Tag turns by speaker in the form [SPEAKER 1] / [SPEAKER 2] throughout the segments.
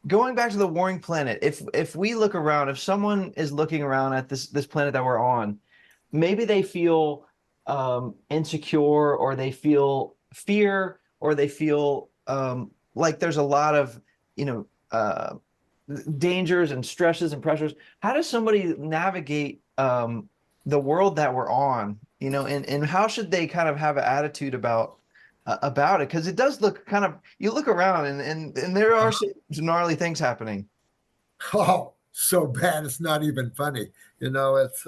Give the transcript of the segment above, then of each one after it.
[SPEAKER 1] going back to the warring planet, if we look around, if someone is looking around at this planet that we're on, maybe they feel insecure, or they feel fear, or they feel like there's a lot of, you know, dangers and stresses and pressures. How does somebody navigate the world that we're on, and how should they kind of have an attitude about it? Because it does look kind of, you look around and there are some gnarly things happening.
[SPEAKER 2] Oh, so bad it's not even funny. It's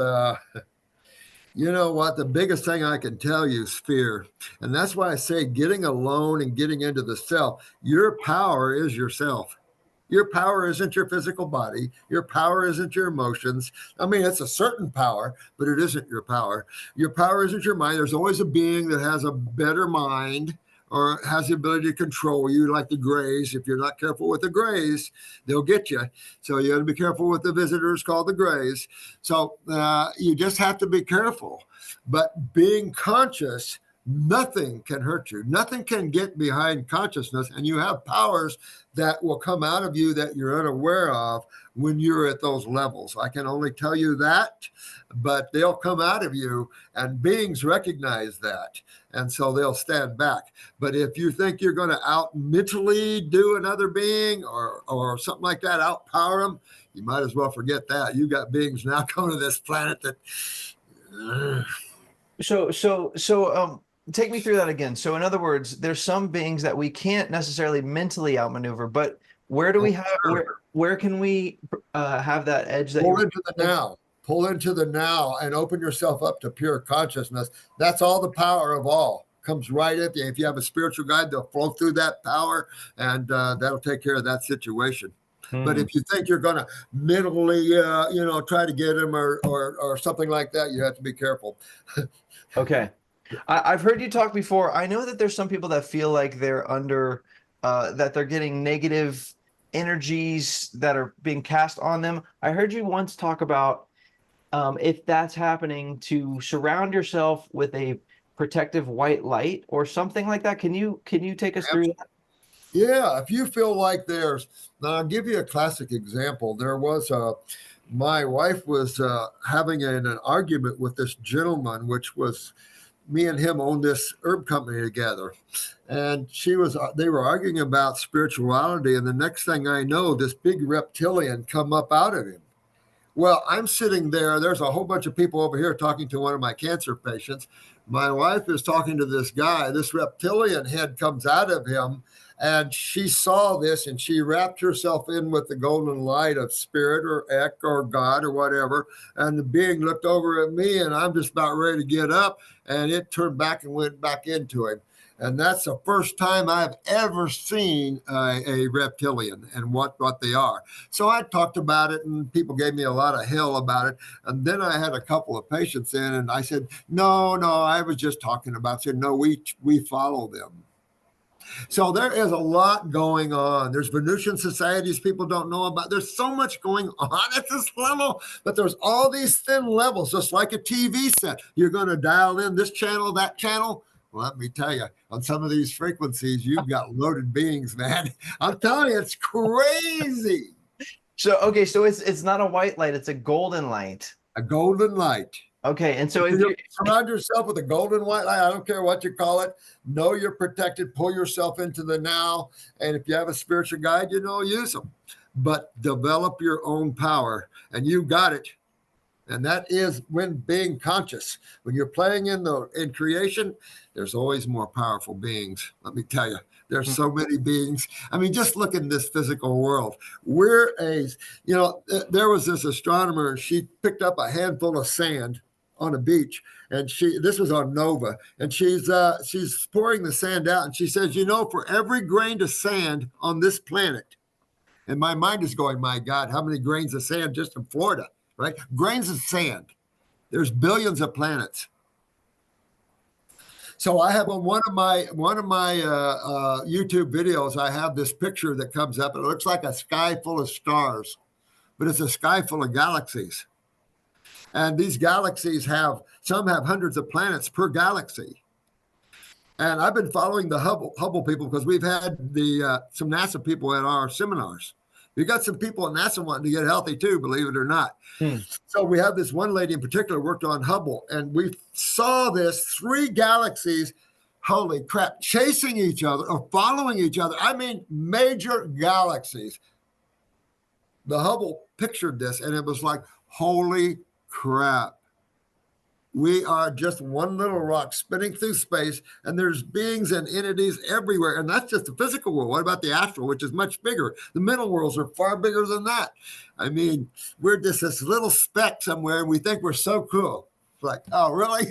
[SPEAKER 2] you know what? The biggest thing I can tell you is fear. And that's why I say getting alone and getting into the self, your power is yourself. Your power isn't your physical body. Your power isn't your emotions. I mean, it's a certain power, but it isn't your power. Your power isn't your mind. There's always a being that has a better mind or has the ability to control you, like the Greys. If you're not careful with the Greys, they'll get you. So you got to be careful with the visitors called the Greys. So you just have to be careful. But being conscious, nothing can hurt you. Nothing can get behind consciousness, and you have powers that will come out of you that you're unaware of when you're at those levels. I can only tell you that, but they'll come out of you, and beings recognize that, and so they'll stand back. But if you think you're going to out mentally do another being or something like that, outpower them, you might as well forget that. You got beings now coming to this planet that.
[SPEAKER 1] So take me through that again. So in other words, there's some beings that we can't necessarily mentally outmaneuver, but where do we have where can we have that edge that
[SPEAKER 2] pull into the now? Pull into the now and open yourself up to pure consciousness. That's all the power of all. Comes right at you. If you have a spiritual guide, they'll flow through that power, and that'll take care of that situation. But if you think you're going to mentally, try to get them or something like that, you have to be careful.
[SPEAKER 1] Okay. I've heard you talk before. I know that there's some people that feel like they're under, that they're getting negative energies that are being cast on them. I heard you once talk about if that's happening, to surround yourself with a protective white light or something like that. Can you take us through that?
[SPEAKER 2] Yeah, if you feel like now I'll give you a classic example. There was my wife was having an argument with this gentleman, which was me and him owned this herb company together. And they were arguing about spirituality. And the next thing I know, this big reptilian come up out of him. Well, I'm sitting there. There's a whole bunch of people over here talking to one of my cancer patients. My wife is talking to this guy. This reptilian head comes out of him. And she saw this and she wrapped herself in with the golden light of spirit or Ek or God or whatever. And the being looked over at me, and I'm just about ready to get up. And it turned back and went back into him. And that's the first time I've ever seen a reptilian and what they are. So I talked about it, and people gave me a lot of hell about it. And then I had a couple of patients in, and I said, no, I was just talking about it. I said, no, we follow them. So there is a lot going on. There's Venusian societies people don't know about. There's so much going on at this level, but there's all these thin levels, just like a TV set. You're going to dial in this channel, that channel. Well, let me tell you, on some of these frequencies, you've got loaded beings, man. I'm telling you, it's crazy.
[SPEAKER 1] So it's not a white light, it's a golden light.
[SPEAKER 2] A golden light.
[SPEAKER 1] Okay, and so
[SPEAKER 2] if you surround yourself with a golden white light, I don't care what you call it, know you're protected, pull yourself into the now, and if you have a spiritual guide, use them. But develop your own power, and you got it. And that is when being conscious. When you're playing in creation, there's always more powerful beings. Let me tell you, there's so many beings. I mean, just look in this physical world. There was this astronomer, and she picked up a handful of sand on a beach, and this was on Nova, and she's pouring the sand out, and she says, for every grain of sand on this planet, and my mind is going, my God, how many grains of sand just in Florida, right? Grains of sand. There's billions of planets. So I have on one of my YouTube videos, I have this picture that comes up. It looks like a sky full of stars, but it's a sky full of galaxies. And these galaxies some have hundreds of planets per galaxy. And I've been following the Hubble people because we've had some NASA people at our seminars. You got some people at NASA wanting to get healthy too, believe it or not.
[SPEAKER 1] Hmm.
[SPEAKER 2] So we have this one lady in particular worked on Hubble, and we saw this 3 galaxies, holy crap, chasing each other or following each other. I mean, major galaxies. The Hubble pictured this, and it was like, holy crap. We are just one little rock spinning through space, and there's beings and entities everywhere. And that's just the physical world. What about the astral, which is much bigger? The mental worlds are far bigger than that. I mean, we're just this little speck somewhere, and we think we're so cool. It's like, oh, really?